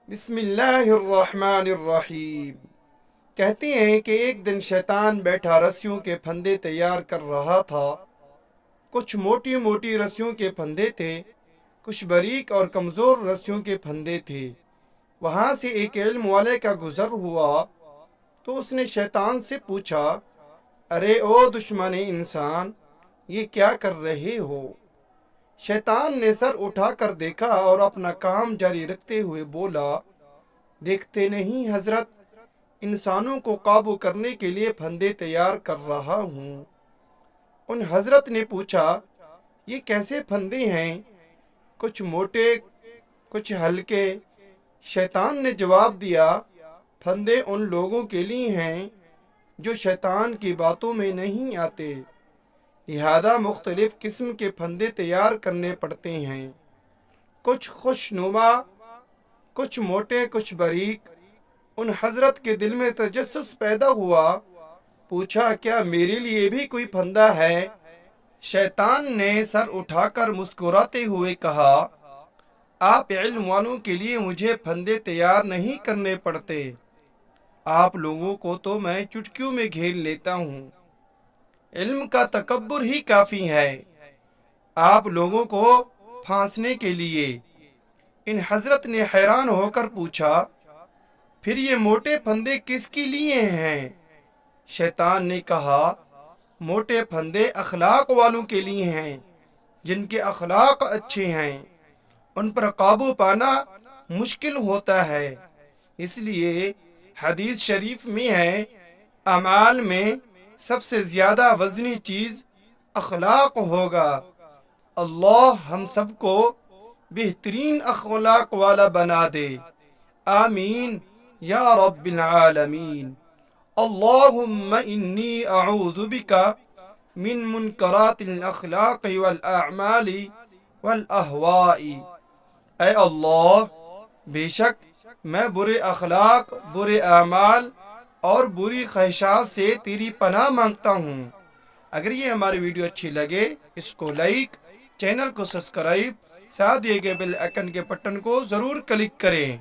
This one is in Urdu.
بسم اللہ الرحمن الرحیم۔ کہتے ہیں کہ ایک دن شیطان بیٹھا رسیوں کے پھندے تیار کر رہا تھا۔ کچھ موٹی موٹی رسیوں کے پھندے تھے، کچھ باریک اور کمزور رسیوں کے پھندے تھے۔ وہاں سے ایک علم والے کا گزر ہوا تو اس نے شیطان سے پوچھا، ارے او دشمن انسان، یہ کیا کر رہے ہو؟ شیطان نے سر اٹھا کر دیکھا اور اپنا کام جاری رکھتے ہوئے بولا، دیکھتے نہیں حضرت، انسانوں کو قابو کرنے کے لیے پھندے تیار کر رہا ہوں۔ ان حضرت نے پوچھا، یہ کیسے پھندے ہیں؟ کچھ موٹے، کچھ ہلکے۔ شیطان نے جواب دیا، پھندے ان لوگوں کے لیے ہیں جو شیطان کی باتوں میں نہیں آتے، لہذا مختلف قسم کے پھندے تیار کرنے پڑتے ہیں، کچھ خوش نما، کچھ موٹے، کچھ باریک۔ ان حضرت کے دل میں تجسس پیدا ہوا، پوچھا، کیا میرے لیے بھی کوئی پھندا ہے؟ شیطان نے سر اٹھا کر مسکراتے ہوئے کہا، آپ علم والوں کے لیے مجھے پھندے تیار نہیں کرنے پڑتے، آپ لوگوں کو تو میں چٹکیوں میں گھیر لیتا ہوں، علم کا تکبر ہی کافی ہے آپ لوگوں کو پھانسنے کے لیے۔ ان حضرت نے حیران ہو کر پوچھا، پھر یہ موٹے پھندے کس کے لیے ہیں؟ شیطان نے کہا، موٹے پھندے اخلاق والوں کے لیے ہیں، جن کے اخلاق اچھے ہیں، ان پر قابو پانا مشکل ہوتا ہے، اس لیے حدیث شریف میں ہے، اعمال میں سب سے زیادہ وزنی چیز اخلاق ہوگا۔ اللہ ہم سب کو بہترین اخلاق والا بنا دے، آمین یا رب العالمین۔ اللہم انی اعوذ بک من منکرات الاخلاق والاعمال والاہواء۔ اے اللہ، بے شک میں برے اخلاق، برے اعمال اور بری خواہشات سے تیری پناہ مانگتا ہوں۔ اگر یہ ہماری ویڈیو اچھی لگے، اس کو لائک، چینل کو سبسکرائب، ساتھ دیے گئے بیل آئیکن کے بٹن کو ضرور کلک کریں۔